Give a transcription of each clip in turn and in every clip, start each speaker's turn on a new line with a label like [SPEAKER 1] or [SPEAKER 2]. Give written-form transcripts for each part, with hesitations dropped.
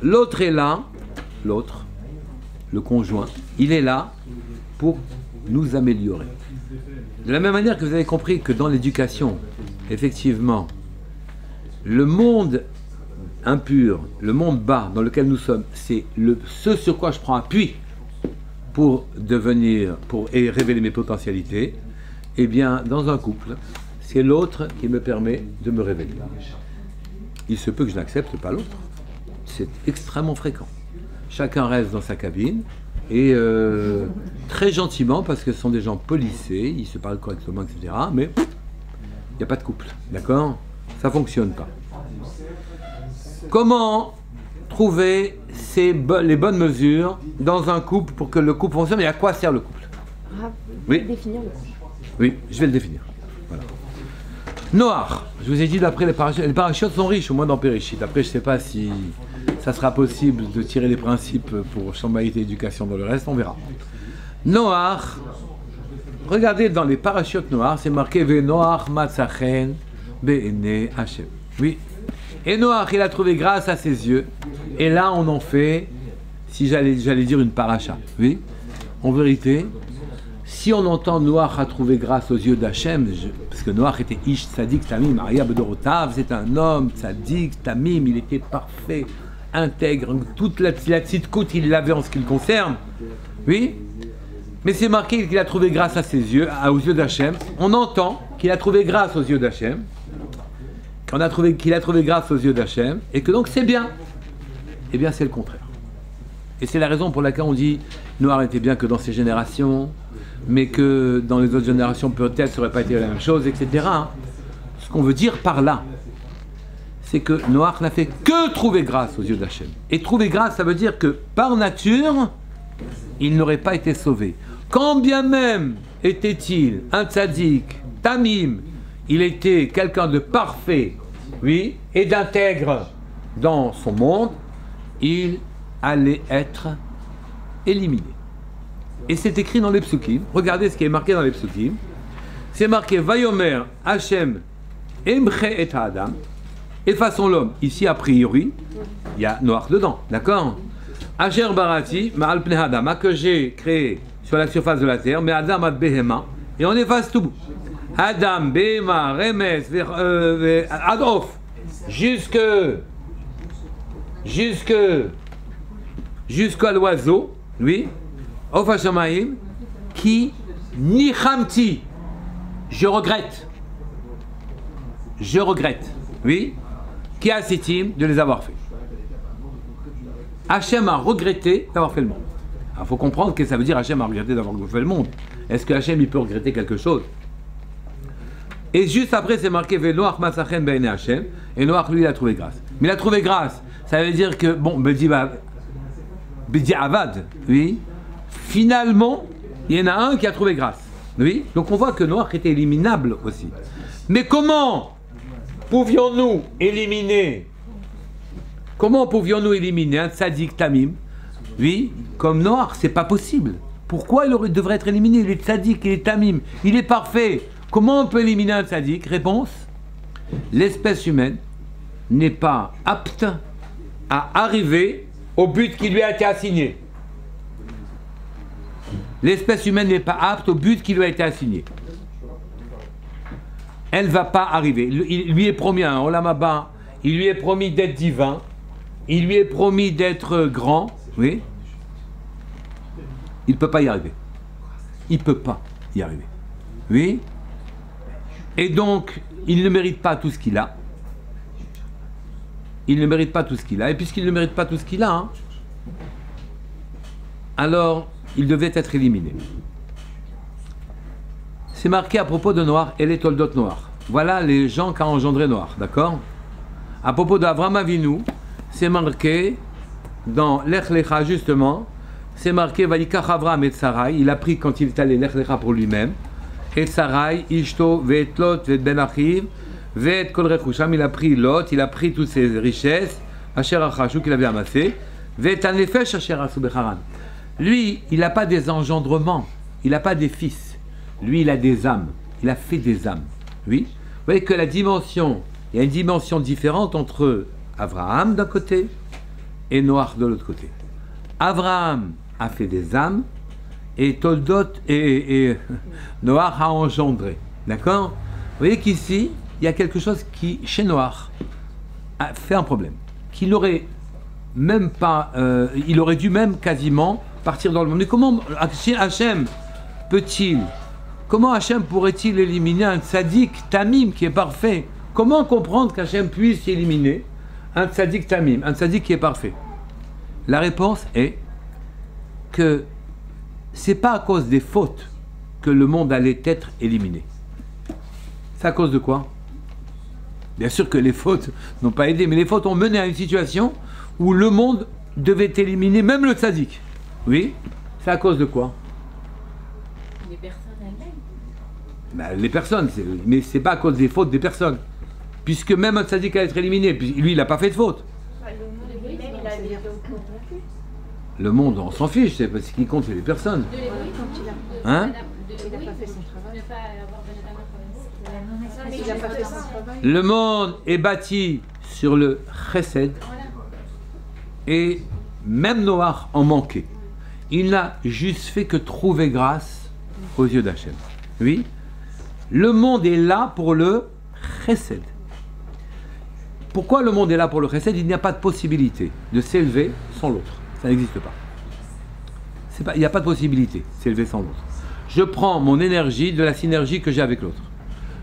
[SPEAKER 1] L'autre est là, l'autre, le conjoint, il est là pour nous améliorer. De la même manière que vous avez compris que dans l'éducation, effectivement, le monde impur, le monde bas dans lequel nous sommes, c'est ce sur quoi je prends appui pour devenir, et révéler mes potentialités. Eh bien, dans un couple, c'est l'autre qui me permet de me révéler. Il se peut que je n'accepte pas l'autre. C'est extrêmement fréquent. Chacun reste dans sa cabine et très gentiment, parce que ce sont des gens policés, ils se parlent correctement, etc. Mais il n'y a pas de couple, d'accord? Ça ne fonctionne pas. Comment trouver les bonnes mesures dans un couple pour que le couple fonctionne? Et à quoi sert le couple? Oui.
[SPEAKER 2] Définir le couple.
[SPEAKER 1] Oui, je vais le définir. Voilà. Noir, je vous ai dit d'après les parachutes sont riches, au moins dans Péréchit. Après, je ne sais pas si ça sera possible de tirer les principes pour Chambaït et éducation dans le reste, on verra. Noir, regardez dans les parachutes noirs, c'est marqué Ve Noach Matzachen Be'ene Hashem. Oui. Et Noach, il a trouvé grâce à ses yeux. Et là, on en fait, si j'allais dire une paracha. Oui. En vérité, si on entend Noach a trouvé grâce aux yeux d'Hachem, parce que Noach était Ish Tzadik Tamim, Maria Bedorotav, c'est un homme Tzadik Tamim, il était parfait, intègre, toute la tzidkout il l'avait en ce qui le concerne. Oui. Mais c'est marqué qu'il a trouvé grâce à ses yeux, aux yeux d'Hachem. On entend qu'il a trouvé grâce aux yeux d'Hachem, qu'il a trouvé grâce aux yeux d'Hachem, et que donc c'est bien. Eh bien, c'est le contraire. Et c'est la raison pour laquelle on dit Noach était bien que dans ses générations, mais que dans les autres générations, peut-être, ça n'aurait pas été la même chose, etc. Ce qu'on veut dire par là, c'est que Noach n'a fait que trouver grâce aux yeux d'Hachem. Et trouver grâce, ça veut dire que par nature, il n'aurait pas été sauvé. Quand bien même était-il un tzaddik, tamim, il était quelqu'un de parfait, oui, et d'intègre dans son monde, il allait être éliminé. Et c'est écrit dans les psukim. Regardez ce qui est marqué dans les psukim. C'est marqué Vayomer Hashem Emche et Adam. Effaçons l'homme. Ici, a priori, il y a Noach dedans. D'accord? Asher Barati, Ma'al Pnei Adam, que j'ai créé sur la surface de la terre, mais Adam ad Behema, et on efface tout. Adam, Behema, Remes, Adof, jusqu'à l'oiseau, oui. Of Hashamaim, qui nichamti, je regrette, oui, qui a sitim de les avoir fait. Hachem a regretté d'avoir fait le monde. Il faut comprendre que ça veut dire Hachem a regretté d'avoir fait le monde. Est-ce que Hachem il peut regretter quelque chose? Et juste après c'est marqué Ve Noach Matzachen Be'ene Hachem, et Noach lui il a trouvé grâce. Mais il a trouvé grâce, ça veut dire que bon, Bedi Avad, oui. Finalement, il y en a un qui a trouvé grâce. Oui. Donc on voit que Noach était éliminable aussi. Mais comment pouvions-nous éliminer un tzaddik tamim? Oui, comme Noach, c'est pas possible. Pourquoi il devrait être éliminé? Il est tzaddik, il est tamim, il est parfait. Comment on peut éliminer un tzaddik? Réponse, l'espèce humaine n'est pas apte à arriver au but qui lui a été assigné. L'espèce humaine n'est pas apte au but qui lui a été assigné. Elle ne va pas arriver. Il lui est promis un Olam Haba, il lui est promis d'être divin, il lui est promis d'être grand, oui. Il ne peut pas y arriver. Il ne peut pas y arriver. Oui. Et donc, il ne mérite pas tout ce qu'il a. Il ne mérite pas tout ce qu'il a. Et puisqu'il ne mérite pas tout ce qu'il a, hein, alors il devait être éliminé. C'est marqué à propos de Noach et les Toldot Noach. Voilà les gens qu'a engendré Noach, d'accord? À propos d'Avraham Avinu, c'est marqué dans Lech Lecha justement, c'est marqué Valikach Avraham et Sarai, il a pris quand il est allé Lech Lecha pour lui-même, et Sarai, Ishto, Ve'et Lot, Ve'et Ben Achiv, Ve'et Kol Rechusham, il a pris Lot, il a pris toutes ses richesses, Asher Achashu qu'il avait amassé, Ve'et Anefesh Asher Asu Becharan. Lui, il n'a pas des engendrements, il n'a pas des fils. Lui, il a des âmes. Il a fait des âmes. Oui. Vous voyez que la dimension, il y a une dimension différente entre Abraham d'un côté et Noach de l'autre côté. Abraham a fait des âmes et Toldot et Noach a engendré. D'accord? Vous voyez qu'ici, il y a quelque chose qui, chez Noach, a fait un problème. Qu'il aurait même pas, il aurait dû même quasiment partir dans le monde. Mais comment Hachem peut-il, comment Hachem pourrait-il éliminer un tzaddik tamim qui est parfait? Comment comprendre qu'Hachem puisse éliminer un tzaddik tamim, un tzaddik qui est parfait? La réponse est que c'est pas à cause des fautes que le monde allait être éliminé. C'est à cause de quoi? Bien sûr que les fautes n'ont pas aidé, mais les fautes ont mené à une situation où le monde devait éliminer même le tzaddik. Oui? C'est à cause de quoi?
[SPEAKER 2] Les personnes elles-mêmes.
[SPEAKER 1] Ben, les personnes, mais c'est pas à cause des fautes des personnes. Puisque même un tzaddik allait être éliminé, puis lui il n'a pas fait de faute. Le monde, on s'en fiche, c'est parce qu'il compte, c'est les personnes. Hein? Le monde est bâti sur le chesed et même Noach en manquait. Il n'a juste fait que trouver grâce aux yeux d'Hachem. Oui, le monde est là pour le chesed. Pourquoi le monde est là pour le chesed? Il n'y a pas de possibilité de s'élever sans l'autre. Ça n'existe pas. Il n'y a pas de possibilité de s'élever sans l'autre. Je prends mon énergie de la synergie que j'ai avec l'autre.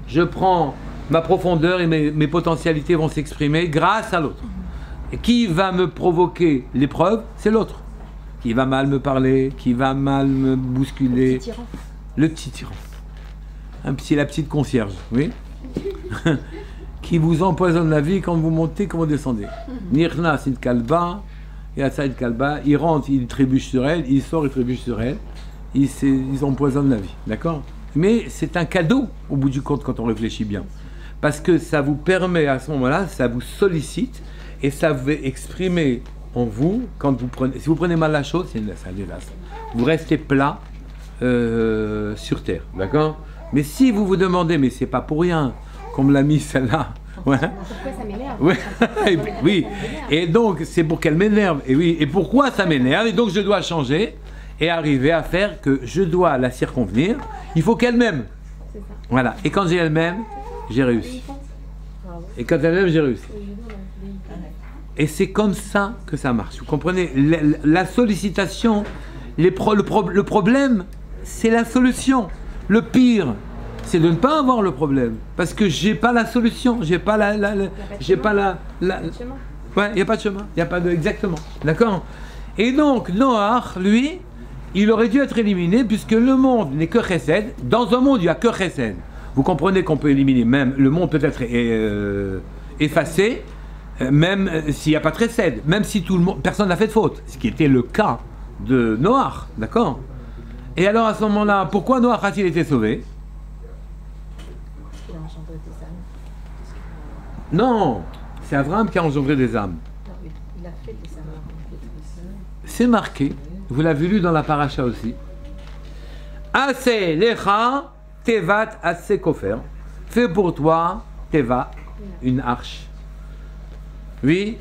[SPEAKER 1] Je prends ma profondeur et mes potentialités vont s'exprimer grâce à l'autre. Et qui va me provoquer l'épreuve? C'est l'autre. Qui va mal me parler, qui va mal me bousculer. Le petit tyran. La petite concierge, oui. Qui vous empoisonne la vie quand vous montez, quand vous descendez. Nirna, c'est une kalba. Et à ça, une kalba. Il rentre, il trébuche sur elle. Il sort, il trébuche sur elle. Ils empoisonnent la vie. D'accord? Mais c'est un cadeau, au bout du compte, quand on réfléchit bien. Parce que ça vous permet, à ce moment-là, ça vous sollicite et ça va exprimer en vous, quand vous prenez, si vous prenez mal la chose, c'est un désastre. Vous restez plat sur terre, d'accord? Mais si vous vous demandez, mais c'est pas pour rien qu'on me l'a mis celle-là. Ouais.
[SPEAKER 2] Pourquoi ça m'énerve?
[SPEAKER 1] Ouais. Oui. Et donc, c'est pour qu'elle m'énerve. Et oui. Et pourquoi ça m'énerve? Et donc, je dois changer et arriver à faire que je dois la circonvenir. Il faut qu'elle m'aime. Voilà. Et quand elle m'aime, j'ai réussi. Et quand elle m'aime, j'ai réussi. Et c'est comme ça que ça marche. Vous comprenez? La sollicitation, le problème, c'est la solution. Le pire, c'est de ne pas avoir le problème. Parce que j'ai pas la solution. J'ai pas ouais, il n'y a pas de chemin. Il n'y a pas de... Exactement. D'accord? Et donc, Noach, lui, il aurait dû être éliminé puisque le monde n'est que chesed. Dans un monde, il n'y a que chesed. Vous comprenez qu'on peut éliminer même... Le monde peut être effacé, même s'il n'y a pas de chesed. Même si tout le monde... Personne n'a fait de faute. Ce qui était le cas de Noach. D'accord? Et alors, à ce moment-là, pourquoi Noach a-t-il été sauvé? Non, c'est Abraham qui a engendré des âmes.
[SPEAKER 2] Il a fait des âmes.
[SPEAKER 1] C'est marqué, vous l'avez lu dans la paracha aussi. Ase lecha tevat ase kofer. Fais pour toi, teva, une arche. Oui.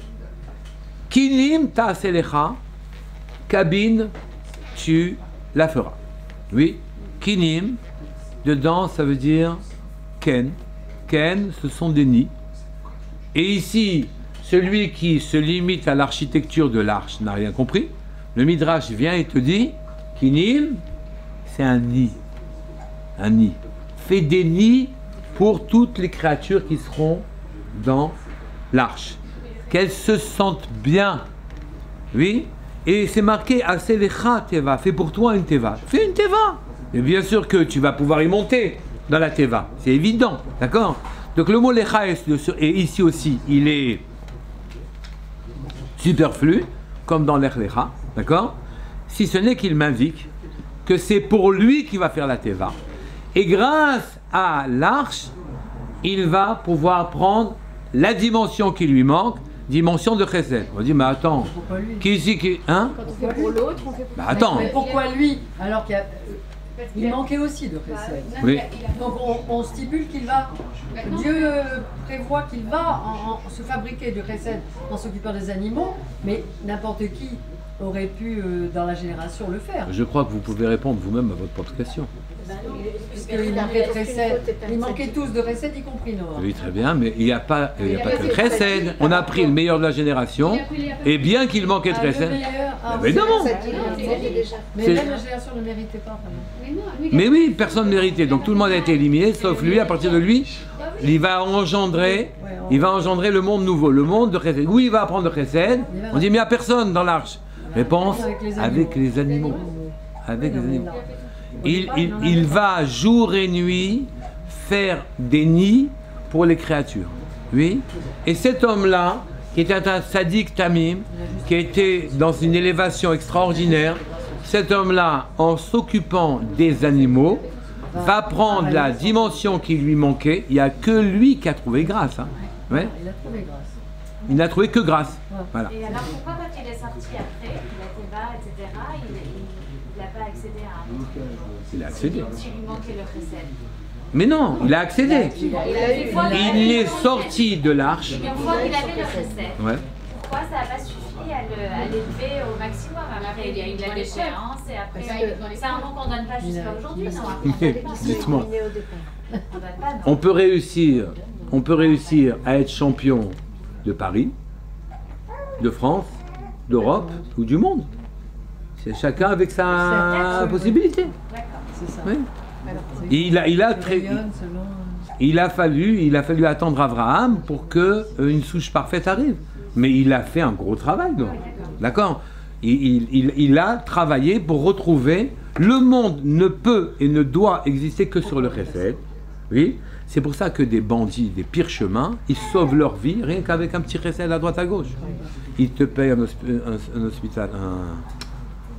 [SPEAKER 1] Kinim ta'ase lecha, cabine, tu la feras. Oui. Kinim, dedans ça veut dire ken. Ken, ce sont des nids. Et ici, celui qui se limite à l'architecture de l'arche n'a rien compris. Le Midrash vient et te dit, Kinim, c'est un nid. Un nid. Fais des nids pour toutes les créatures qui seront dans l'arche. Qu'elles se sentent bien. Oui. Et c'est marqué, Aselecha teva, fais pour toi une teva. Fais une teva. Et bien sûr que tu vas pouvoir y monter dans la teva. C'est évident. D'accord? Donc le mot lecha et ici aussi, il est superflu, comme dans l'erlecha, d'accord? Si ce n'est qu'il m'indique que c'est pour lui qui va faire la teva. Et grâce à l'arche, il va pouvoir prendre la dimension qui lui manque, dimension de chesed. On dit, mais attends, qui ici qui... Hein?
[SPEAKER 2] Quand on fait pour l'autre, on fait pour
[SPEAKER 1] bah, attends.
[SPEAKER 3] Mais pourquoi lui? Alors qu'il y a... Il manquait aussi de Chesed.
[SPEAKER 1] Oui.
[SPEAKER 3] Donc on stipule qu'il va, Dieu prévoit qu'il va se fabriquer du Chesed en s'occupant des animaux, mais n'importe qui aurait pu dans la génération le faire.
[SPEAKER 1] Je crois que vous pouvez répondre vous-même à votre propre question.
[SPEAKER 3] Puisqu'il manquait de Chesed, ils manquaient tous de Chesed, y compris Noah.
[SPEAKER 1] Oui, très bien, mais il n'y a pas que le Chesed. On a pris le meilleur de la génération, et bien qu'il manquait de Chesed. Mais non,
[SPEAKER 3] mais même la génération ne méritait pas.
[SPEAKER 1] mais oui, personne ne méritait, donc tout le monde a été éliminé, sauf lui. À partir de lui, il va engendrer le monde nouveau, le monde de Chesed. Où il va apprendre de Chesed? On dit, mais il n'y a personne dans l'arche. Réponse, avec les animaux. Avec les animaux. Il va jour et nuit faire des nids pour les créatures. Oui. Et cet homme-là, qui était un sadique tamim, qui était dans une élévation extraordinaire, cet homme-là, en s'occupant des animaux, va prendre la dimension qui lui manquait. Il n'y a que lui qui a trouvé grâce. Hein. Ouais.
[SPEAKER 3] Il a trouvé grâce.
[SPEAKER 1] Il n'a trouvé que grâce. Voilà.
[SPEAKER 2] Et alors pourquoi quand il est sorti après, il a été bas, etc., il n'a pas accédé à un autre?
[SPEAKER 1] Il a accédé.
[SPEAKER 2] S'il lui manquait le Chesed.
[SPEAKER 1] Mais non, il a accédé. Il est sorti de l'arche.
[SPEAKER 2] Et une fois qu'il avait le Chesed,
[SPEAKER 1] Ouais.
[SPEAKER 2] pourquoi ça n'a pas suffi à l'élever au maximum? Après, il y a eu de la déchéance et après, c'est un nom qu'on ne donne pas jusqu'à aujourd'hui, non?
[SPEAKER 1] Dites-moi.
[SPEAKER 2] On donne pas, non.
[SPEAKER 1] On peut réussir à être champion de Paris, de France, d'Europe ou du monde. C'est chacun avec sa possibilité.
[SPEAKER 2] D'accord.
[SPEAKER 3] C'est ça.
[SPEAKER 1] Oui. Il a fallu attendre Abraham pour que une souche parfaite arrive. Mais il a fait un gros travail, donc. D'accord. Il a travaillé pour retrouver. Le monde ne peut et ne doit exister que sur le Chesed. Oui. C'est pour ça que des bandits, des pires chemins, ils sauvent leur vie rien qu'avec un petit Chesed à droite à gauche. Ils te payent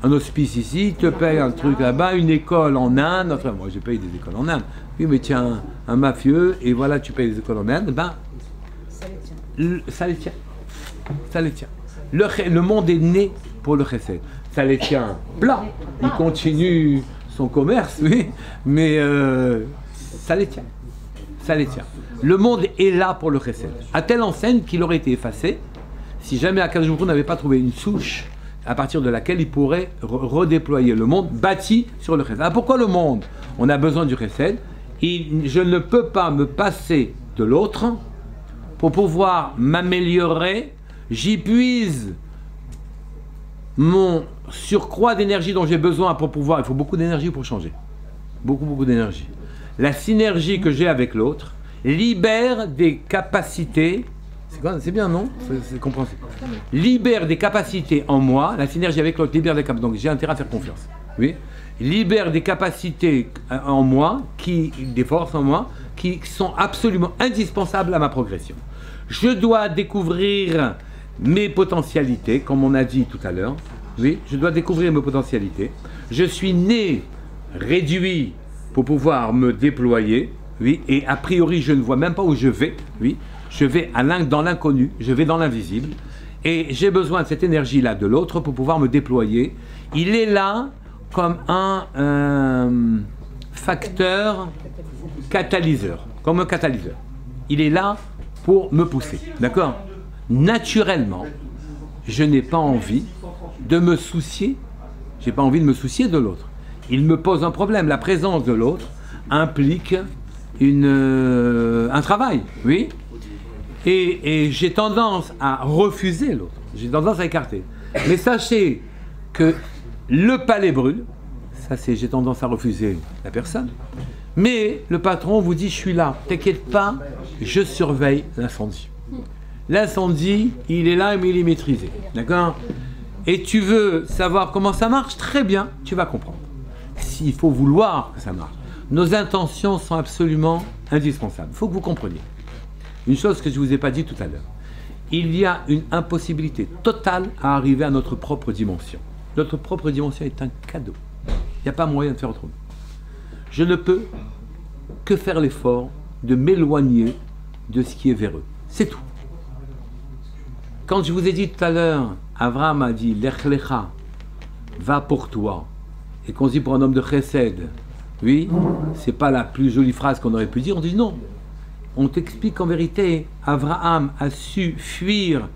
[SPEAKER 1] un hospice ici, ils te payent un truc là-bas, une école en Inde. Enfin, moi, je paye des écoles en Inde. Oui, mais tiens, un mafieux, et voilà, tu payes des écoles en Inde. Ben, ça les tient. Ça les tient. Le monde est né pour le Chesed. Ça les tient plat. Il continue son commerce, oui, mais ça les tient. Ça les tient. Le monde est là pour le Chesed. À telle enseigne qu'il aurait été effacé si jamais Akadosh Baruch Hu n'avait pas trouvé une souche à partir de laquelle il pourrait redéployer le monde bâti sur le Chesed. Alors pourquoi le monde? On a besoin du Chesed. Je ne peux pas me passer de l'autre pour pouvoir m'améliorer. J'y puise mon surcroît d'énergie dont j'ai besoin pour pouvoir. Il faut beaucoup d'énergie pour changer. Beaucoup d'énergie. La synergie que j'ai avec l'autre libère des capacités. C'est bien, non? C'est compréhensible. Libère des capacités en moi. La synergie avec l'autre libère des capacités. Donc j'ai intérêt à faire confiance. Oui. Libère des capacités en moi, des forces en moi, qui sont absolument indispensables à ma progression. Je dois découvrir mes potentialités, comme on a dit tout à l'heure. Oui, je dois découvrir mes potentialités. Je suis né réduit pour pouvoir me déployer. Oui, et a priori, je ne vois même pas où je vais. Oui, je vais dans l'inconnu, je vais dans l'invisible. Et j'ai besoin de cette énergie-là de l'autre pour pouvoir me déployer. Il est là comme un facteur catalyseur, comme un catalyseur. Il est là pour me pousser, d'accord? Naturellement, je n'ai pas envie de me soucier, j'ai pas envie de me soucier de l'autre. Il me pose un problème. La présence de l'autre implique un travail, oui. Et j'ai tendance à refuser l'autre, j'ai tendance à écarter. Mais sachez que le palais brûle, ça c'est j'ai tendance à refuser la personne. Mais le patron vous dit je suis là, t'inquiète pas, je surveille l'incendie. L'incendie, il est là mais il est maîtrisé, d'accord? Et tu veux savoir comment ça marche? Très bien, tu vas comprendre. S'il faut vouloir que ça marche. Nos intentions sont absolument indispensables. Il faut que vous compreniez. Une chose que je ne vous ai pas dit tout à l'heure. Il y a une impossibilité totale à arriver à notre propre dimension. Notre propre dimension est un cadeau. Il n'y a pas moyen de faire autrement. Je ne peux que faire l'effort de m'éloigner de ce qui est véreux. C'est tout. Quand je vous ai dit tout à l'heure, Abraham a dit Lech lecha, va pour toi. Et qu'on dit pour un homme de chesed, Oui, c'est pas la plus jolie phrase qu'on aurait pu dire. On dit non. On t'explique qu'en vérité, Abraham a su fuir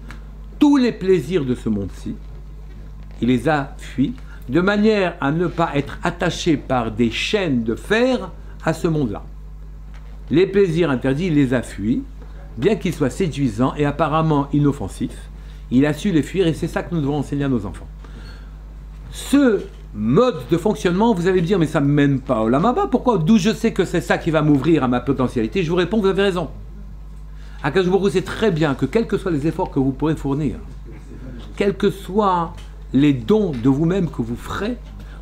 [SPEAKER 1] tous les plaisirs de ce monde-ci. Il les a fuis de manière à ne pas être attaché par des chaînes de fer à ce monde-là. Les plaisirs interdits, il les a fuis, bien qu'ils soient séduisants et apparemment inoffensifs. Il a su les fuir et c'est ça que nous devons enseigner à nos enfants. Ce mode de fonctionnement, vous allez me dire, mais ça ne me mène pas au Olam Haba. Pourquoi? D'où je sais que c'est ça qui va m'ouvrir à ma potentialité? Je vous réponds, vous avez raison. Akadosh Baruch Hu sait très bien que quels que soient les efforts que vous pourrez fournir, quels que soient les dons de vous-même que vous ferez,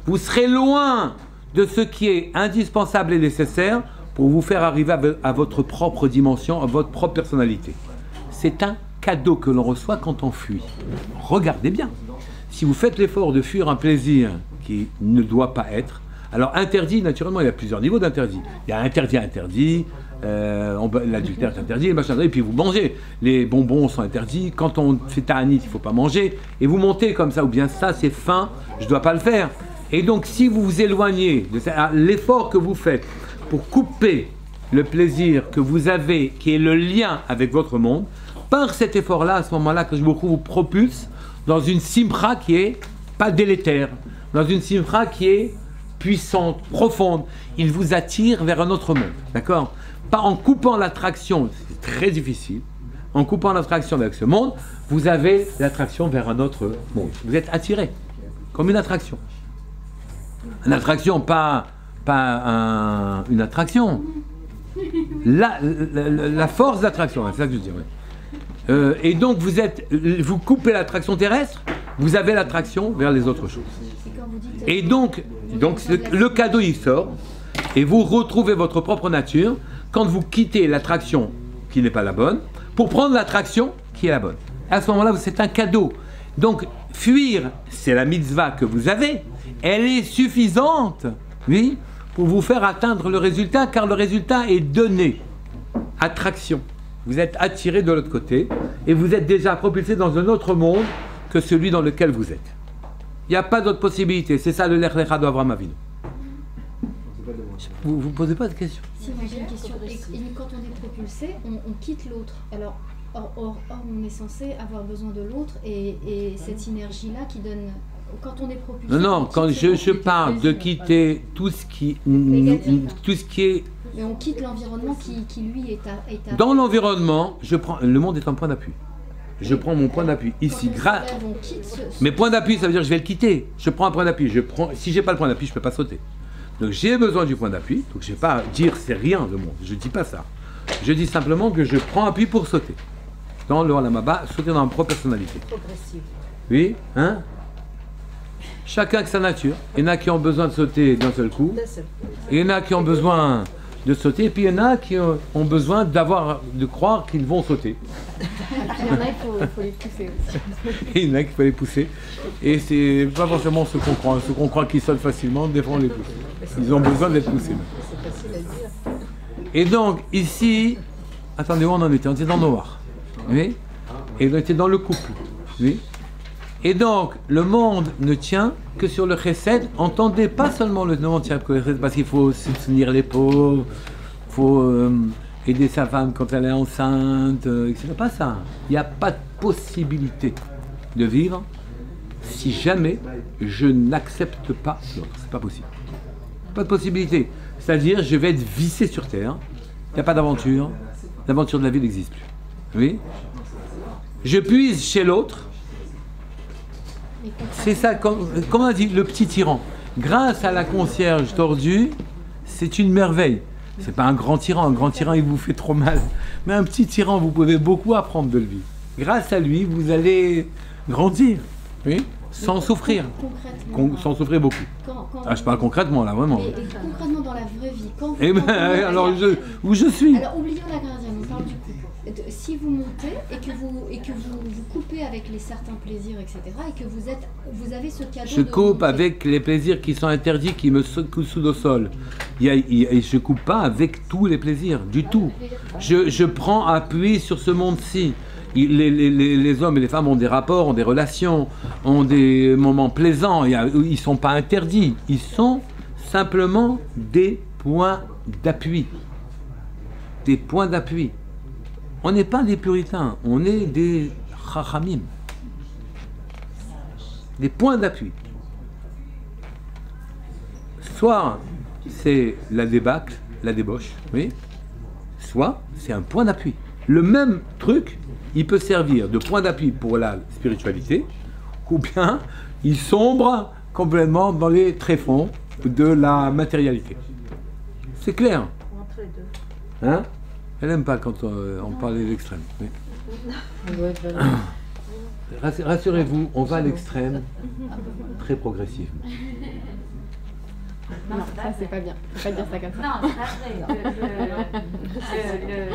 [SPEAKER 1] vous serez loin de ce qui est indispensable et nécessaire pour vous faire arriver à votre propre dimension, à votre propre personnalité. C'est un cadeau que l'on reçoit quand on fuit. Regardez bien. Si vous faites l'effort de fuir un plaisir qui ne doit pas être, alors interdit, naturellement, il y a plusieurs niveaux d'interdit. Il y a interdit, l'adultère est interdit, et machin, et puis vous mangez. Les bonbons sont interdits, quand on fait ta'anit, il ne faut pas manger, et vous montez comme ça, ou bien ça c'est faim, je ne dois pas le faire. Et donc si vous vous éloignez de l'effort que vous faites pour couper le plaisir que vous avez, qui est le lien avec votre monde, par cet effort-là, à ce moment-là, que je vous propulse dans une simra qui est pas délétère, dans une simra qui est puissante, profonde. Il vous attire vers un autre monde, d'accord? Pas en coupant l'attraction, c'est très difficile. En coupant l'attraction avec ce monde, vous avez l'attraction vers un autre monde. Vous êtes attiré, comme une attraction. Une attraction, pas une attraction. La force d'attraction, c'est ça que je dis. Ouais. Et donc vous coupez l'attraction terrestre, vous avez l'attraction vers les autres choses. Et donc le cadeau il sort, et vous retrouvez votre propre nature quand vous quittez l'attraction qui n'est pas la bonne, pour prendre l'attraction qui est la bonne. À ce moment-là, c'est un cadeau. Donc fuir, c'est la mitzvah que vous avez, elle est suffisante, oui, pour vous faire atteindre le résultat, car le résultat est donné. Attraction. Vous êtes attiré de l'autre côté et vous êtes déjà propulsé dans un autre monde que celui dans lequel vous êtes. Il n'y a pas d'autre possibilité. C'est ça le Lech Lecha d'Avraham Avinu. Vous ne posez pas de question?
[SPEAKER 4] Si, moi j'ai une question. Et quand on est propulsé, on quitte l'autre. Alors, or, on est censé avoir besoin de l'autre et cette synergie-là qui donne... Quand on est propulsé...
[SPEAKER 1] Non, quand je parle de quitter tout ce qui est...
[SPEAKER 4] Mais on quitte l'environnement qui lui est à...
[SPEAKER 1] Dans l'environnement, le monde est un point d'appui. Je prends mon point d'appui ici. Mais point d'appui, ça veut dire que je vais le quitter. Je prends un point d'appui. Si je n'ai pas le point d'appui, je ne peux pas sauter. Donc j'ai besoin du point d'appui. Donc je ne vais pas dire c'est rien le monde. Je ne dis pas ça. Je dis simplement que je prends appui pour sauter. Dans le Olam Haba, sauter dans ma propre personnalité.
[SPEAKER 3] Progressive.
[SPEAKER 1] Oui, hein? Chacun avec sa nature. Il y en a qui ont besoin de sauter d'un seul coup. Il y en a qui ont besoin de sauter. Et puis il y en a qui ont besoin de croire qu'ils vont sauter.
[SPEAKER 4] Il y en a, il faut les pousser aussi.
[SPEAKER 1] Il y en a qu'il faut les pousser. Et c'est pas forcément ceux qu'on croit. Ceux qu'on croit qu'ils sautent facilement, des fois on les pousse. Ils ont besoin d'être poussés.
[SPEAKER 3] C'est facile à dire.
[SPEAKER 1] Et donc ici, attendez, où on en était? On était dans Noir. Oui. Et on était dans le couple. Oui. Et donc, le monde ne tient que sur le chesed. Entendez pas seulement le monde tient que le chesed, parce qu'il faut soutenir les pauvres, il faut aider sa femme quand elle est enceinte, etc. Pas ça. Il n'y a pas de possibilité de vivre si jamais je n'accepte pas l'autre. C'est pas possible. Pas de possibilité. C'est-à-dire, je vais être vissé sur terre. Il n'y a pas d'aventure. L'aventure de la vie n'existe plus. Oui. Je puise chez l'autre. C'est ça, comme on a dit, le petit tyran. Grâce à la concierge tordue, c'est une merveille. C'est pas un grand tyran il vous fait trop mal. Mais un petit tyran, vous pouvez beaucoup apprendre de lui. Grâce à lui, vous allez grandir, oui, sans souffrir. Sans souffrir beaucoup. Je parle concrètement là, vraiment.
[SPEAKER 4] Et concrètement dans la vraie vie.
[SPEAKER 1] Alors, où je suis.
[SPEAKER 4] Alors, oublions la gardienne, on parle du couple. Si vous montez et que vous coupez avec les certains plaisirs, etc., et que vous avez ce cadeau.
[SPEAKER 1] Je coupe avec les plaisirs qui sont interdits, qui me secouent au sol. Je coupe pas avec tous les plaisirs, du tout. Je prends appui sur ce monde-ci. Les hommes et les femmes ont des rapports, ont des relations, ont des moments plaisants. Ils ne sont pas interdits. Ils sont simplement des points d'appui. Des points d'appui. On n'est pas des puritains, on est des chachamim. Des points d'appui. Soit c'est la débâcle, la débauche, oui, soit c'est un point d'appui. Le même truc, il peut servir de point d'appui pour la spiritualité, ou bien il sombre complètement dans les tréfonds de la matérialité. C'est clair.
[SPEAKER 5] Entre les deux.
[SPEAKER 1] Hein? Elle n'aime pas quand on parle de l'extrême. Oui. Rassurez-vous, on va à l'extrême très progressivement.
[SPEAKER 4] Non, ça c'est pas bien. Faut pas dire ça comme ça.
[SPEAKER 2] Non, c'est pas vrai.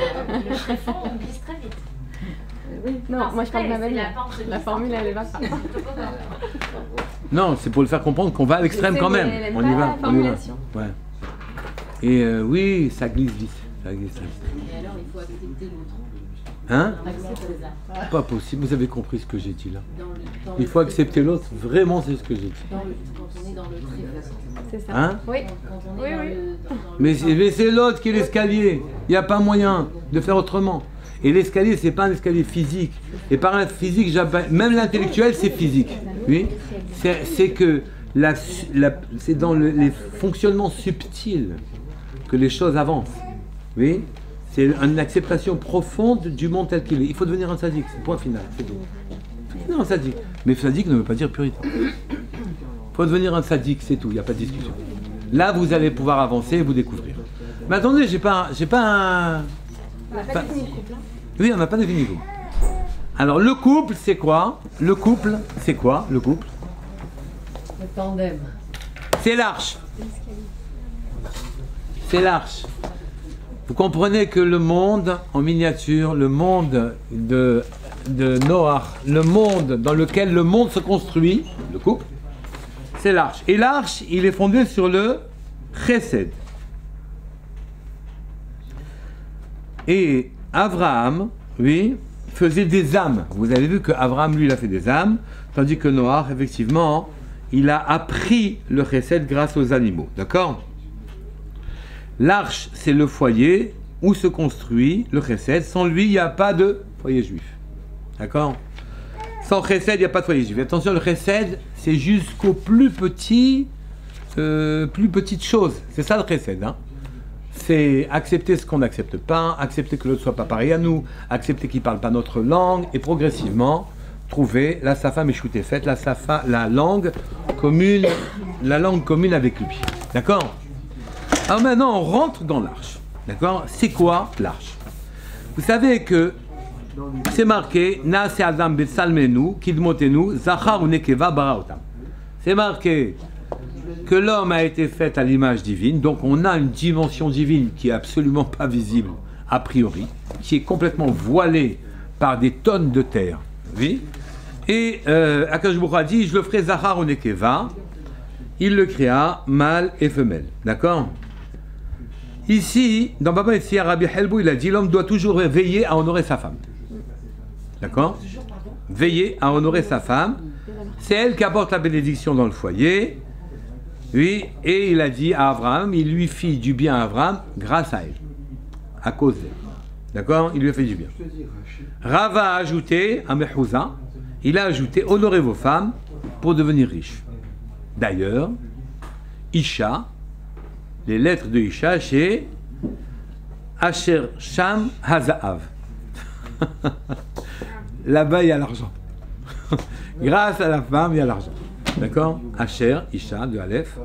[SPEAKER 2] Le tréfonds, on glisse très vite.
[SPEAKER 4] Oui, non, moi je parle de ma mamie. La formule, elle est pas.
[SPEAKER 1] Non, c'est pour le faire comprendre qu'on va à l'extrême quand même. On y va, on y va. Ouais. Et oui, ça glisse vite. Ça glisse très vite.
[SPEAKER 5] Et alors, il faut accepter l'autre.
[SPEAKER 1] Hein?
[SPEAKER 5] Accepter.
[SPEAKER 1] Pas possible, vous avez compris ce que j'ai dit là.
[SPEAKER 5] Dans
[SPEAKER 1] Il faut accepter l'autre, vraiment c'est ce que j'ai dit.
[SPEAKER 5] quand on est dans le tréfonds.
[SPEAKER 4] C'est ça.
[SPEAKER 1] Hein?
[SPEAKER 4] Oui.
[SPEAKER 5] Quand on est dans le
[SPEAKER 1] Mais c'est l'autre qui est l'escalier. Il n'y a pas moyen de faire autrement. Et l'escalier, c'est pas un escalier physique. Et par un physique, même l'intellectuel, c'est physique. Oui? C'est que c'est dans les fonctionnements subtils que les choses avancent. Oui? C'est une acceptation profonde du monde tel qu'il est. Il faut devenir un sadique, c'est le point final. C'est tout. Il faut devenir un sadique. Mais sadique ne veut pas dire puritain. Il faut devenir un sadique, c'est tout, il n'y a pas de discussion. Là, vous allez pouvoir avancer et vous découvrir. Mais attendez, j'ai pas un...
[SPEAKER 4] On n'a pas défini le couple.
[SPEAKER 1] Oui, on n'a pas défini le couple. Alors, le couple, c'est quoi? Le couple, c'est quoi, le couple?
[SPEAKER 3] Le tandem.
[SPEAKER 1] C'est l'arche. C'est l'arche. Vous comprenez que le monde en miniature, le monde de Noach, le monde dans lequel le monde se construit, le couple, c'est l'arche. Et l'arche, il est fondé sur le chesed. Et Abraham, oui, faisait des âmes. Vous avez vu qu'Abraham, lui, il a fait des âmes, tandis que Noach, effectivement, il a appris le chesed grâce aux animaux. D'accord? L'arche, c'est le foyer où se construit le chesed. Sans lui, il n'y a pas de foyer juif. D'accord? Sans chesed, il n'y a pas de foyer juif. Attention, le chesed, c'est jusqu'aux plus petites choses. C'est ça le chesed. Hein? C'est accepter ce qu'on n'accepte pas, accepter que l'autre ne soit pas pareil à nous, accepter qu'il ne parle pas notre langue, et progressivement trouver la safa meshouté faite, la langue commune avec lui. D'accord? Alors maintenant, on rentre dans l'arche. D'accord? C'est quoi l'arche? Vous savez que c'est marqué Naase Adam Betsalmenu, Kidmotenu, Zachar ou Nekeva Baraotam. C'est marqué que l'homme a été fait à l'image divine, donc on a une dimension divine qui est absolument pas visible a priori, qui est complètement voilée par des tonnes de terre. Oui? Et Akadosh Baruch Hu a dit, je le ferai Zachar ou Nekeva. Il le créa mâle et femelle. D'accord? Ici, dans Baba Yetziar, Rabbi Helbou, il a dit l'homme doit toujours veiller à honorer sa femme. D'accord? Veiller à honorer sa femme. C'est elle qui apporte la bénédiction dans le foyer. Oui, et il a dit à Abraham, il lui fit du bien à Abraham grâce à elle, à cause d'elle. D'accord? Il lui a fait du bien. Rava a ajouté, à Mechouza, il a ajouté honorez vos femmes pour devenir riches. D'ailleurs, Isha, les lettres de Isha, c'est Asher Sham Hazaav. Là-bas, il y a l'argent. Grâce à la femme, il y a l'argent. D'accord? Asher, Isha, de Aleph,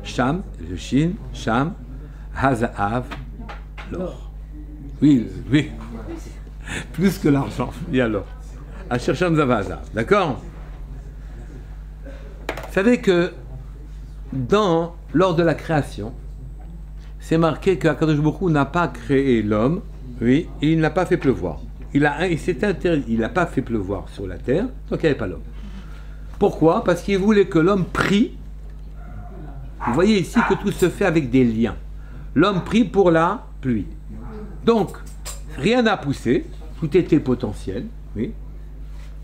[SPEAKER 1] Sham, le Shin, Sham, Hazaav, l'or. Oui, oui. Plus que l'argent, il y a l'or. Asher Sham Hazaav. D'accord? Vous savez que lors de la création, c'est marqué qu'Akadosh Baruch Hu n'a pas créé l'homme, oui, et il n'a pas fait pleuvoir. Il s'est interdit, il n'a pas fait pleuvoir sur la terre, donc il n'y avait pas l'homme. Pourquoi? Parce qu'il voulait que l'homme prie. Vous voyez ici que tout se fait avec des liens. L'homme prie pour la pluie. Donc, rien n'a poussé, tout était potentiel, oui.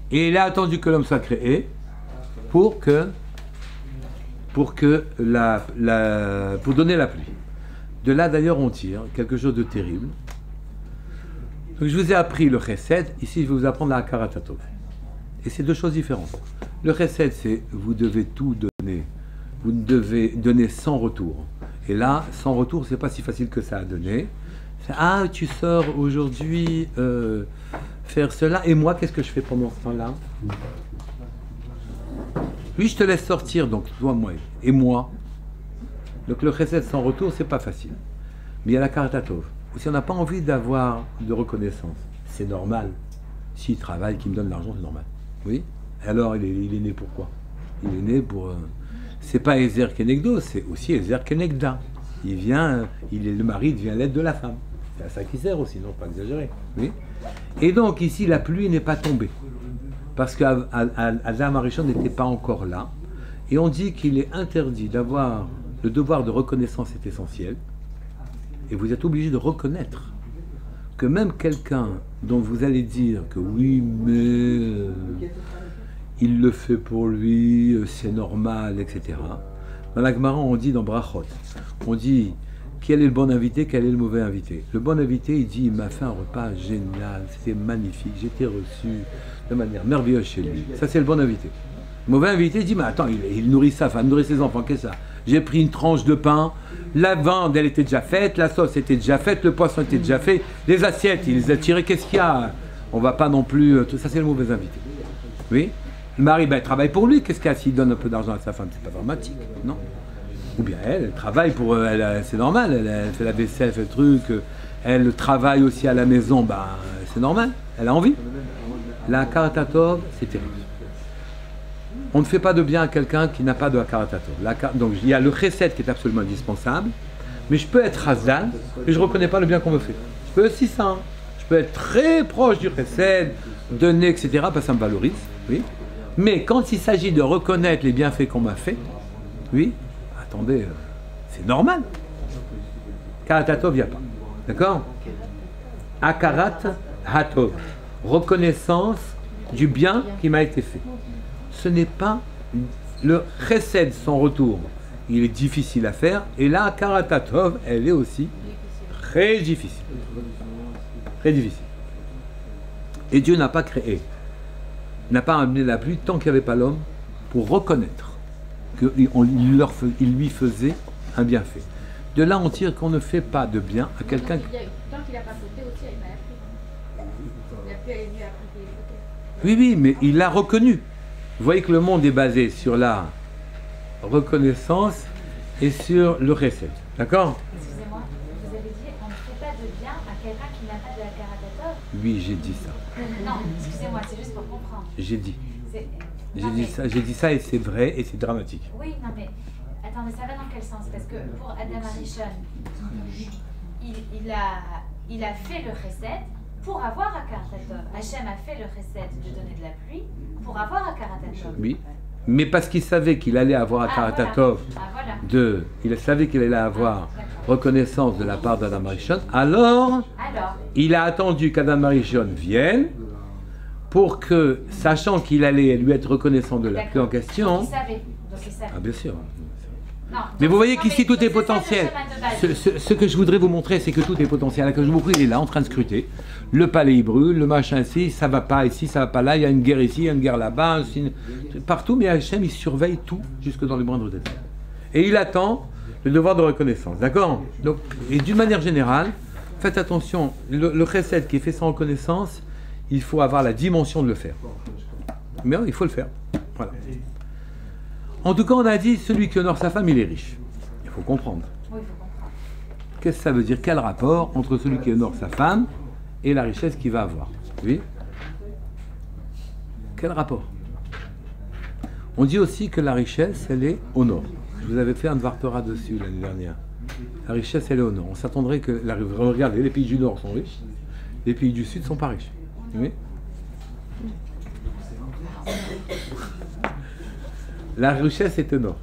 [SPEAKER 1] Et il a attendu que l'homme soit créé pour que pour donner la pluie. De là d'ailleurs on tire quelque chose de terrible. Donc je vous ai appris le chesed, ici je vais vous apprendre la hakarat hatov. Et c'est deux choses différentes. Le chesed c'est vous devez tout donner, vous devez donner sans retour. Et là, sans retour, c'est pas si facile que ça à donner. Ah, tu sors aujourd'hui faire cela, et moi, qu'est-ce que je fais pendant ce temps-là? Lui, je te laisse sortir, donc toi, moi, et moi. Donc le chesed sans retour, c'est pas facile. Mais il y a la hakarat hatov. Si on n'a pas envie d'avoir de reconnaissance, c'est normal. S'il travaille, qu'il me donne l'argent, c'est normal. Oui. Alors, il est né pour quoi? Il est né pour... c'est pas Ezer Kenegdo, c'est aussi Ezer Kenegda. Le mari devient l'aide de la femme. C'est à ça qu'il sert aussi, non, pas exagérer. Oui. Et donc ici, la pluie n'est pas tombée. Parce qu'Adam Arishon n'était pas encore là. Et on dit qu'il est interdit d'avoir le devoir de reconnaissance est essentiel. Et vous êtes obligé de reconnaître que même quelqu'un dont vous allez dire que oui, mais il le fait pour lui, c'est normal, etc. Dans la Gemara, on dit dans Brachot, on dit quel est le bon invité, quel est le mauvais invité. Le bon invité, il dit, il m'a fait un repas génial, c'était magnifique, j'ai été reçu de manière merveilleuse chez lui. Ça, c'est le bon invité. Le mauvais invité, il dit, mais attends, il nourrit sa femme, il nourrit ses enfants, qu'est-ce que ça? J'ai pris une tranche de pain, la viande, elle était déjà faite, la sauce était déjà faite, le poisson était déjà fait, les assiettes, il les a tirées, qu'est-ce qu'il y a? On va pas non plus... Tout ça, c'est le mauvais invité. Oui. Le mari, il travaille pour lui, qu'est-ce qu'il y a s'il donne un peu d'argent à sa femme? C'est pas dramatique, non? Ou bien elle travaille pour... c'est normal, elle fait la vaisselle, elle fait le truc, elle travaille aussi à la maison, c'est normal, elle a envie. La hakarat hatov, c'est terrible. On ne fait pas de bien à quelqu'un qui n'a pas de hakarat hatov. Donc il y a le chesed qui est absolument indispensable, mais je peux être hasdan et je ne reconnais pas le bien qu'on me fait. Je peux aussi ça. Je peux être très proche du chesed, donner, etc., parce que ça me valorise. Oui. Mais quand il s'agit de reconnaître les bienfaits qu'on m'a fait, oui, attendez, c'est normal. Hakarat hatov, il n'y a pas. D'accord? Hakarat hatov. Reconnaissance du bien qui m'a été fait. Ce n'est pas le chesed sans retour. Il est difficile à faire. Et la hakarat hatov, elle est aussi très difficile. Très difficile. Et Dieu n'a pas créé, n'a pas amené la pluie tant qu'il n'y avait pas l'homme pour reconnaître qu'il lui faisait un bienfait. De là, on tire qu'on ne fait pas de bien à quelqu'un qui...
[SPEAKER 2] Tant qu'il n'a pas fauté aussi, il m'a appris. La pluie est venue après qu'il ait fauté.
[SPEAKER 1] Oui, oui, mais il l'a reconnu. Vous voyez que le monde est basé sur la reconnaissance et sur le chesed. D'accord?
[SPEAKER 2] Excusez-moi, vous avez dit on ne fait pas de bien à quelqu'un qui n'a pas de hakarat hatov?
[SPEAKER 1] Oui, j'ai dit ça.
[SPEAKER 2] Non, excusez-moi, c'est juste pour comprendre.
[SPEAKER 1] J'ai dit.
[SPEAKER 2] Non, mais-
[SPEAKER 1] J'ai dit ça et c'est vrai et c'est dramatique.
[SPEAKER 2] Oui, non mais attendez, ça va dans quel sens? Parce que pour Adam Arishon, il a fait le chesed pour avoir hakarat hatov. Hachem a fait le chesed de donner de la pluie pour avoir hakarat hatov.
[SPEAKER 1] Oui. Mais parce qu'il savait qu'il allait avoir hakarat hatov, il savait qu'il allait avoir reconnaissance de la part d'Adam Arishon, alors il a attendu qu'Adam Arishon vienne pour que, sachant qu'il allait lui être reconnaissant de la pluie en question...
[SPEAKER 2] Donc il savait.
[SPEAKER 1] Ah bien sûr.
[SPEAKER 2] Non,
[SPEAKER 1] Mais vous voyez
[SPEAKER 2] non,
[SPEAKER 1] qu'ici
[SPEAKER 2] mais
[SPEAKER 1] tout est
[SPEAKER 2] c'est ça,
[SPEAKER 1] potentiel.
[SPEAKER 2] le chemin de base.
[SPEAKER 1] Ce que je voudrais vous montrer, c'est que tout est potentiel. Que je vous prie, il est là en train de scruter. Le palais il brûle, le machin ici, ça va pas ici, ça va pas là, il y a une guerre ici, il y a une guerre là-bas, partout, mais Hachem il surveille tout jusque dans les moindres détails. Et il attend le devoir de reconnaissance, d'accord? Donc, et d'une manière générale, faites attention, le chesed qui est fait sans reconnaissance, il faut avoir la dimension de le faire. Mais il faut le faire. Voilà. En tout cas, on a dit, celui qui honore sa femme, il est riche. Il faut comprendre.
[SPEAKER 2] Oui, il faut comprendre.
[SPEAKER 1] Qu'est-ce que ça veut dire? Quel rapport entre celui qui honore sa femme et la richesse qu'il va avoir? Oui. Quel rapport? On dit aussi que la richesse, elle est au nord. Je vous avais fait un Dvar Torah dessus l'année dernière. La richesse, elle est au nord. On s'attendrait que... Regardez, les pays du nord sont riches, les pays du sud ne sont pas riches. Oui. La richesse est au nord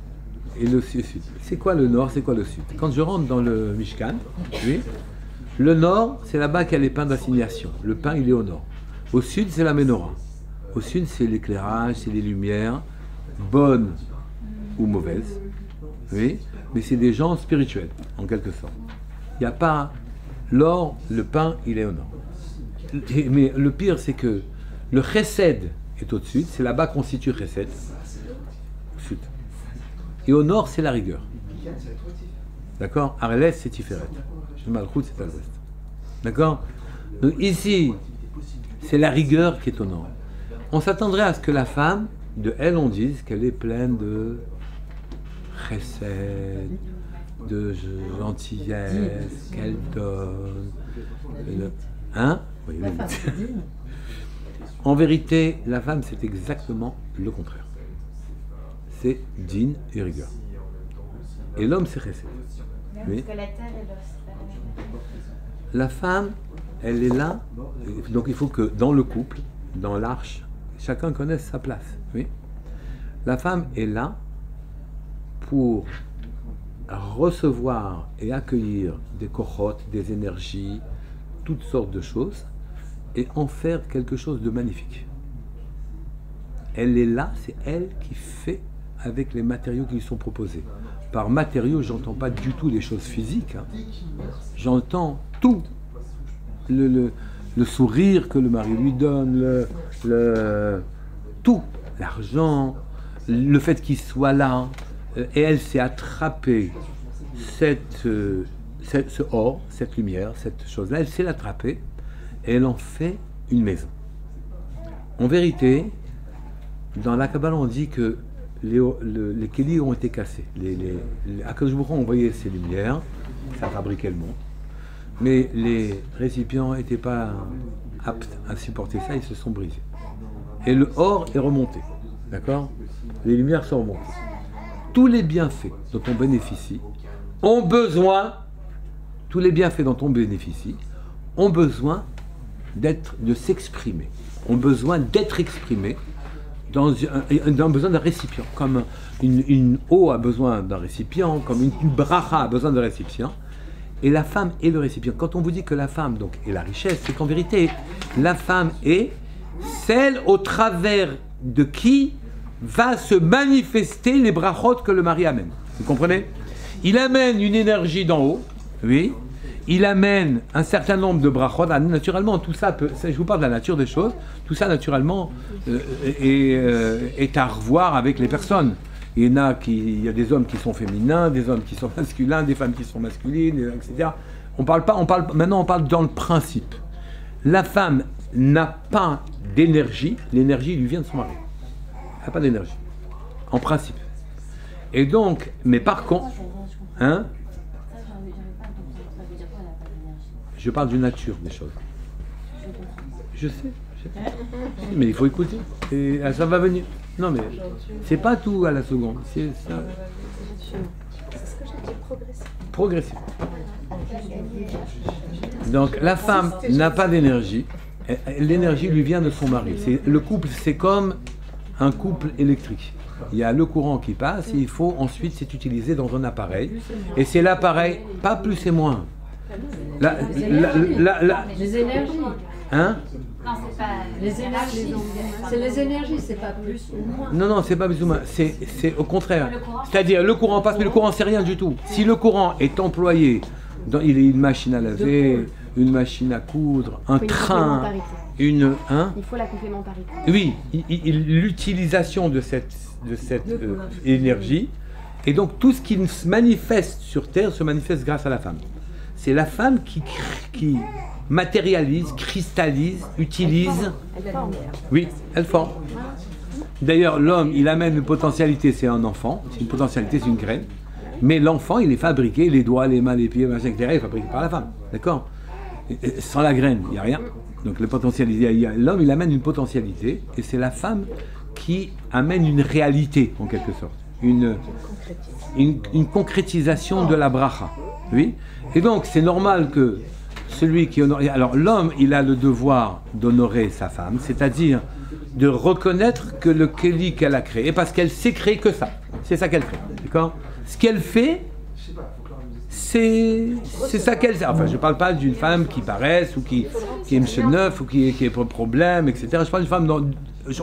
[SPEAKER 1] et le sud. C'est quoi le nord, c'est quoi le sud? Quand je rentre dans le Mishkan, oui, le nord, c'est là-bas qu'il y a les pains d'assignation. Le pain, il est au nord. Au sud, c'est la menorah. Au sud, c'est l'éclairage, c'est les lumières bonnes ou mauvaises, oui, mais c'est des gens spirituels, en quelque sorte. Il n'y a pas l'or, le pain, il est au nord. Mais le pire, c'est que le chesed est au-dessus, c'est là-bas qu'on situe chesed, au sud. Et au nord, c'est la rigueur. D'accord? À l'est, c'est Tiferet. Le Malchut, c'est à l'ouest. D'accord? Donc ici, c'est la rigueur qui est au nord. On s'attendrait à ce que la femme, de elle, on dise qu'elle est pleine de chesed, de gentillesse, qu'elle donne. Hein? Oui,
[SPEAKER 3] La femme, c'est digne.
[SPEAKER 1] En vérité, la femme, c'est exactement le contraire. C'est din et rigueur. Et l'homme, c'est chesed. Oui.
[SPEAKER 2] Parce que la terre et l'os, c'est pas la même.
[SPEAKER 1] La femme, elle est là. Donc il faut que dans le couple, dans l'arche, chacun connaisse sa place. Oui. La femme est là pour recevoir et accueillir des kochot, des énergies, toutes sortes de choses, et en faire quelque chose de magnifique. Elle est là, c'est elle qui fait avec les matériaux qui lui sont proposés. Par matériaux, j'entends pas du tout les choses physiques, hein. J'entends tout. Le sourire que le mari lui donne, tout, l'argent, le fait qu'il soit là, et elle s'est attrapée ce or, cette lumière, cette chose-là, elle s'est l'attraper et elle en fait une maison. En vérité, dans la Kabbalah, on dit que les kélis ont été cassés. Akadosh Baruch Hu a envoyé ces lumières, ça fabriquait le monde. Mais les récipients n'étaient pas aptes à supporter ça, ils se sont brisés. Et le or est remonté, d'accord? Les lumières sont remontées. Tous les bienfaits dont on bénéficie ont besoin, tous les bienfaits dont on bénéficie ont besoin de s'exprimer, ont besoin d'être exprimés dans un besoin d'un récipient. Comme une eau a besoin d'un récipient, comme une bracha a besoin d'un récipient. Et la femme est le récipient. Quand on vous dit que la femme donc, est la richesse, c'est qu'en vérité, la femme est celle au travers de qui va se manifester les brachot que le mari amène. Vous comprenez? Il amène une énergie d'en haut, oui. Il amène un certain nombre de brachot. Naturellement, tout ça je vous parle de la nature des choses, tout ça naturellement est à revoir avec les personnes. Il y a des hommes qui sont féminins, des hommes qui sont masculins, des femmes qui sont masculines, etc. Maintenant on parle dans le principe. La femme n'a pas d'énergie, l'énergie lui vient de son mari. Elle n'a pas d'énergie, en principe. Et donc, mais par contre, hein, je parle de nature des choses. Je sais. Mais il faut écouter. Et ça va venir. Non mais c'est pas tout à la seconde. C'est ça.
[SPEAKER 4] C'est ce que j'ai dit,
[SPEAKER 1] Progressif. Donc la femme n'a pas d'énergie. L'énergie lui vient de son mari. Le couple, c'est comme un couple électrique. Il y a le courant qui passe et il faut ensuite c'est utilisé dans un appareil. Et c'est l'appareil, pas plus et moins.
[SPEAKER 3] Les énergies.
[SPEAKER 1] Hein?
[SPEAKER 2] Non, c'est pas
[SPEAKER 3] Les énergies. C'est les énergies, c'est pas plus ou moins.
[SPEAKER 1] Non, c'est pas plus ou moins. C'est au contraire. C'est-à-dire, le courant passe, mais le courant, c'est rien du tout. Si le courant est employé, il est une machine à laver, une machine à coudre, un train,
[SPEAKER 4] Il faut la complémentarité.
[SPEAKER 1] Oui, l'utilisation de cette énergie. Et donc, tout ce qui se manifeste sur Terre se manifeste grâce à la femme. C'est la femme qui matérialise, cristallise, utilise.
[SPEAKER 4] Elle forme.
[SPEAKER 1] Oui, elle forme. D'ailleurs, l'homme, il amène une potentialité, c'est un enfant. C'est une potentialité, c'est une graine. Mais l'enfant, il est fabriqué, les doigts, les mains, les pieds, machin, etc., il est fabriqué par la femme. D'accord? Sans la graine, il n'y a rien. Donc, l'homme, il amène une potentialité, et c'est la femme qui amène une réalité, en quelque sorte. Une concrétisation de la bracha. Oui? Et donc, c'est normal que celui qui honore... Alors, l'homme, il a le devoir d'honorer sa femme, c'est-à-dire de reconnaître que le kéli qu'elle a créé, parce qu'elle sait créer que ça. C'est ça qu'elle crée. D'accord? Ce qu'elle fait, c'est ça qu'elle sait. Enfin, je ne parle pas d'une femme qui paraisse, ou qui est M9, ou qui est problème, etc. Je parle d'une femme...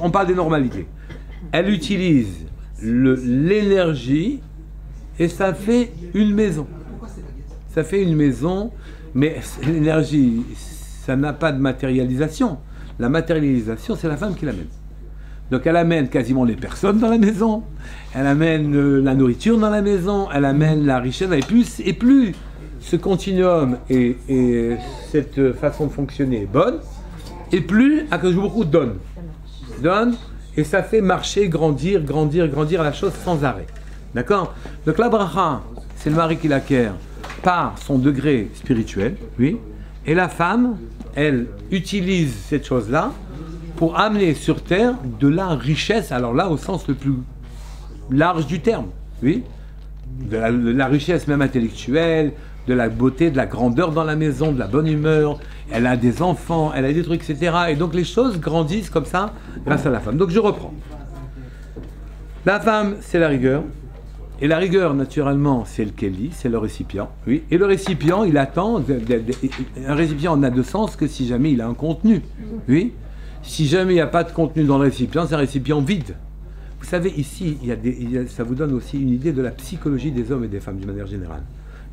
[SPEAKER 1] on parle des normalités. Elle utilise l'énergie et ça fait une maison. Ça fait une maison, mais l'énergie, ça n'a pas de matérialisation. La matérialisation, c'est la femme qui l'amène. Donc elle amène quasiment les personnes dans la maison, elle amène la nourriture dans la maison, elle amène la richesse, et plus ce continuum et cette façon de fonctionner est bonne, et plus Akadosh Baruch Hu donne, et ça fait marcher, grandir la chose sans arrêt. D'accord? Donc la bracha, c'est le mari qui l'acquiert par son degré spirituel, oui, et la femme, elle utilise cette chose-là pour amener sur terre de la richesse, alors là au sens le plus large du terme, oui, de la richesse même intellectuelle, de la beauté, de la grandeur dans la maison, de la bonne humeur, elle a des enfants, elle a des trucs, etc. Et donc les choses grandissent comme ça grâce à la femme. Donc je reprends. La femme, c'est la rigueur. Et la rigueur, naturellement, c'est le keli, c'est le récipient. Oui. Et le récipient, il attend. Un récipient n'a de sens que si jamais il a un contenu. Oui. Si jamais il n'y a pas de contenu dans le récipient, c'est un récipient vide. Vous savez, ici, ça vous donne aussi une idée de la psychologie des hommes et des femmes d'une manière générale.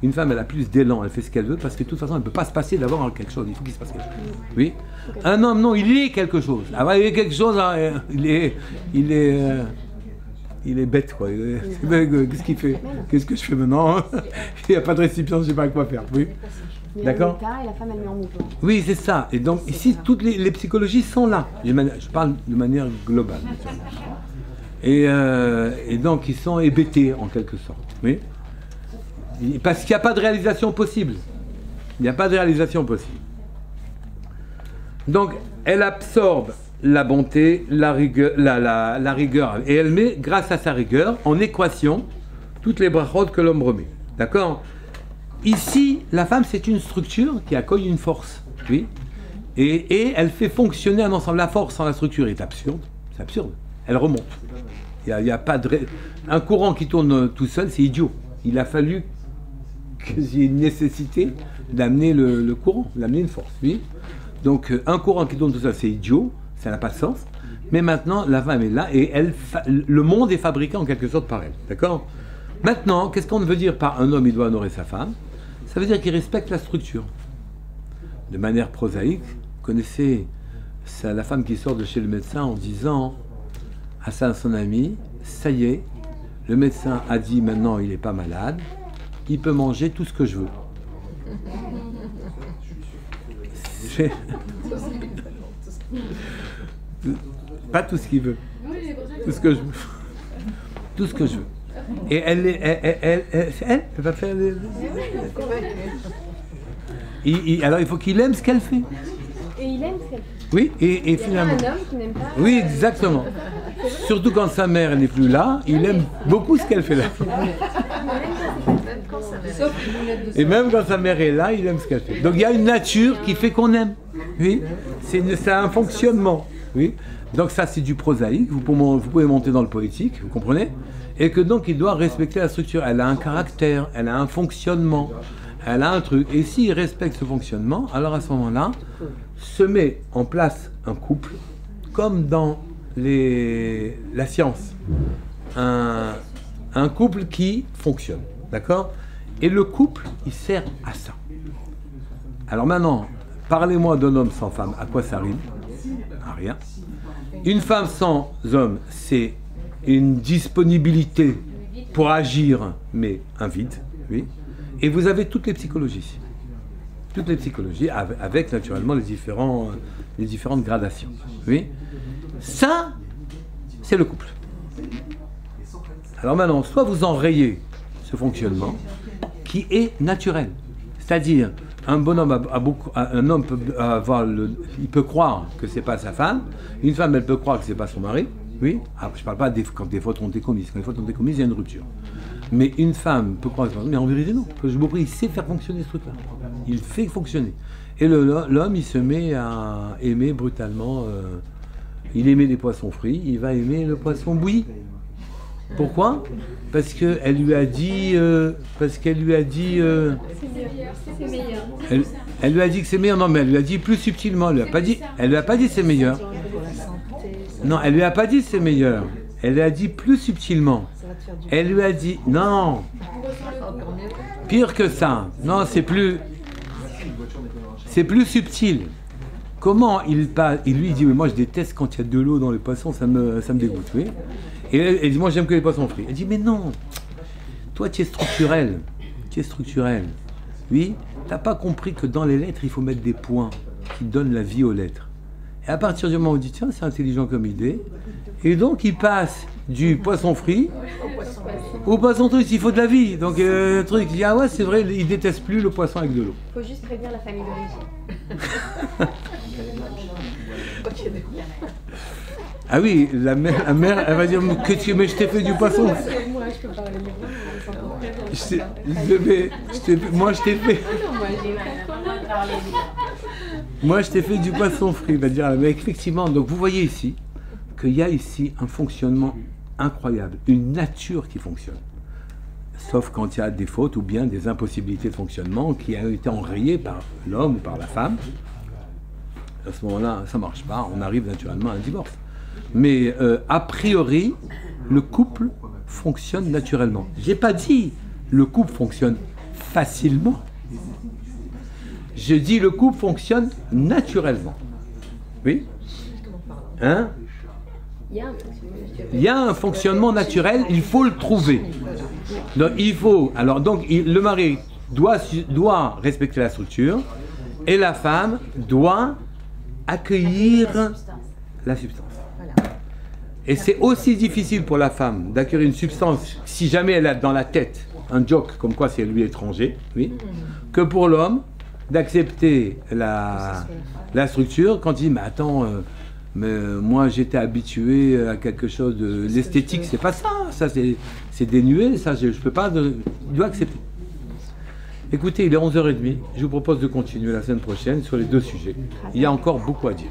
[SPEAKER 1] Une femme, elle a plus d'élan, elle fait ce qu'elle veut, parce que de toute façon, elle ne peut pas se passer d'avoir quelque chose. Il faut qu'il se passe quelque chose. Oui. Un homme, non, il est quelque chose. Alors, il est quelque chose, hein, il est bête, quoi. Qu'est-ce qu'il fait? Qu'est-ce que je fais maintenant? Il n'y a pas de récipient, je ne sais pas quoi faire. Oui. D'accord?
[SPEAKER 6] Et la femme, elle met en mouvement.
[SPEAKER 1] Oui, c'est ça. Et donc, ici, toutes les psychologies sont là. Je parle de manière globale. Et donc, ils sont hébétés, en quelque sorte. Oui. Parce qu'il n'y a pas de réalisation possible. Il n'y a pas de réalisation possible. Donc, elle absorbe la bonté, la rigueur, et elle met, grâce à sa rigueur, en équation, toutes les brachot que l'homme remet. D'accord? Ici, la femme, c'est une structure qui accueille une force. Oui. Et elle fait fonctionner un ensemble. La force sans la structure est absurde. C'est absurde. Elle remonte. Il y a pas de... Un courant qui tourne tout seul, c'est idiot. Il a fallu qu'il y ait une nécessité d'amener le courant, d'amener une force. Oui. Donc, un courant qui tourne tout seul, c'est idiot. Ça n'a pas de sens. Mais maintenant, la femme est là et le monde est fabriqué en quelque sorte par elle. D'accord? Maintenant, qu'est-ce qu'on veut dire par un homme, il doit honorer sa femme? Ça veut dire qu'il respecte la structure. De manière prosaïque, vous connaissez la femme qui sort de chez le médecin en disant à son ami, ça y est, le médecin a dit maintenant il n'est pas malade, il peut manger tout ce que je veux. Pas tout ce qu'il veut, tout ce que je veux. Tout ce que je veux. Et elle va faire alors il faut qu'il aime ce qu'elle fait.
[SPEAKER 6] Et il aime ce qu'elle fait.
[SPEAKER 1] Oui, et finalement.
[SPEAKER 6] Un homme qui n'aime pas.
[SPEAKER 1] Oui, exactement. Surtout quand sa mère n'est plus là, il aime beaucoup ce qu'elle fait là. Et même quand sa mère est là, il aime ce qu'elle fait. Donc il y a une nature qui fait qu'on aime. Oui, c'est un fonctionnement. Oui. Donc ça c'est du prosaïque, vous pouvez monter dans le poétique, vous comprenez? Et que donc il doit respecter la structure. Elle a un caractère, elle a un fonctionnement, elle a un truc. Et s'il respecte ce fonctionnement, alors à ce moment-là, se met en place un couple, comme dans la science. Un couple qui fonctionne, d'accord? Et le couple, il sert à ça. Alors maintenant, parlez-moi d'un homme sans femme, à quoi ça rime? À rien. Une femme sans homme, c'est une disponibilité pour agir, mais un vide, oui. Et vous avez toutes les psychologies. Toutes les psychologies, avec naturellement les différentes gradations. Oui. Ça, c'est le couple. Alors maintenant, soit vous enrayez ce fonctionnement, qui est naturel. C'est-à-dire, un bonhomme un homme peut avoir il peut croire que c'est pas sa femme, une femme elle peut croire que c'est pas son mari, oui. Alors, je parle pas quand des fautes ont été commises. Quand les fautes ont été commises, il y a une rupture. Mais une femme peut croire que c'est pas, mais en vérité non. Parce que il sait faire fonctionner ce truc-là. Il fait fonctionner. Et l'homme, il se met à aimer brutalement. Il aimait les poissons frits, il va aimer le poisson bouilli. Pourquoi? Parce qu'elle lui a dit. C'est meilleur. Elle lui a dit que c'est meilleur. Non, mais elle lui a dit plus subtilement. Elle lui a pas dit c'est meilleur. Non, elle lui a pas dit c'est meilleur. Elle lui a dit plus subtilement. Elle lui a dit, non, pire que ça. Non, c'est plus subtil. Comment il lui dit, mais moi je déteste quand il y a de l'eau dans les poissons, ça me dégoûte, oui. Et elle dit, moi j'aime que les poissons frits. Elle dit, mais non, toi tu es structurel. Tu es structurel. Oui, t'as pas compris que dans les lettres, il faut mettre des points qui donnent la vie aux lettres. Et à partir du moment où on dit, tiens, c'est intelligent comme idée, et donc il passe du poisson frit au poisson triste, il faut de la vie. Donc le truc, il dit, ah ouais, c'est vrai, il déteste plus le poisson avec de l'eau.
[SPEAKER 6] Il faut juste prévenir la famille d'origine.
[SPEAKER 1] Ah oui, la mère, elle va dire, mais je t'ai fait du poisson.
[SPEAKER 6] Moi, je peux parler
[SPEAKER 1] Moi, je t'ai fait. Moi, je t'ai fait du poisson frit, va dire. Mais effectivement, donc vous voyez ici qu'il y a ici un fonctionnement incroyable, une nature qui fonctionne. Sauf quand il y a des fautes ou bien des impossibilités de fonctionnement qui ont été enrayées par l'homme ou par la femme. À ce moment-là, ça ne marche pas, on arrive naturellement à un divorce. Mais a priori, le couple fonctionne naturellement. Je n'ai pas dit le couple fonctionne facilement. Je dis le couple fonctionne naturellement. Oui? Hein? Il y a un fonctionnement naturel, il faut le trouver. Donc, le mari doit respecter la structure et la femme doit accueillir la substance. Et c'est aussi difficile pour la femme d'accueillir une substance si jamais elle a dans la tête un joke comme quoi c'est lui étranger, oui, que pour l'homme d'accepter la structure quand il dit mais attends, mais moi j'étais habitué à quelque chose de l'esthétique, c'est pas ça, ça c'est dénué, ça je peux pas, il doit accepter. Écoutez, il est 11h30, je vous propose de continuer la semaine prochaine sur les deux sujets. Il y a encore beaucoup à dire.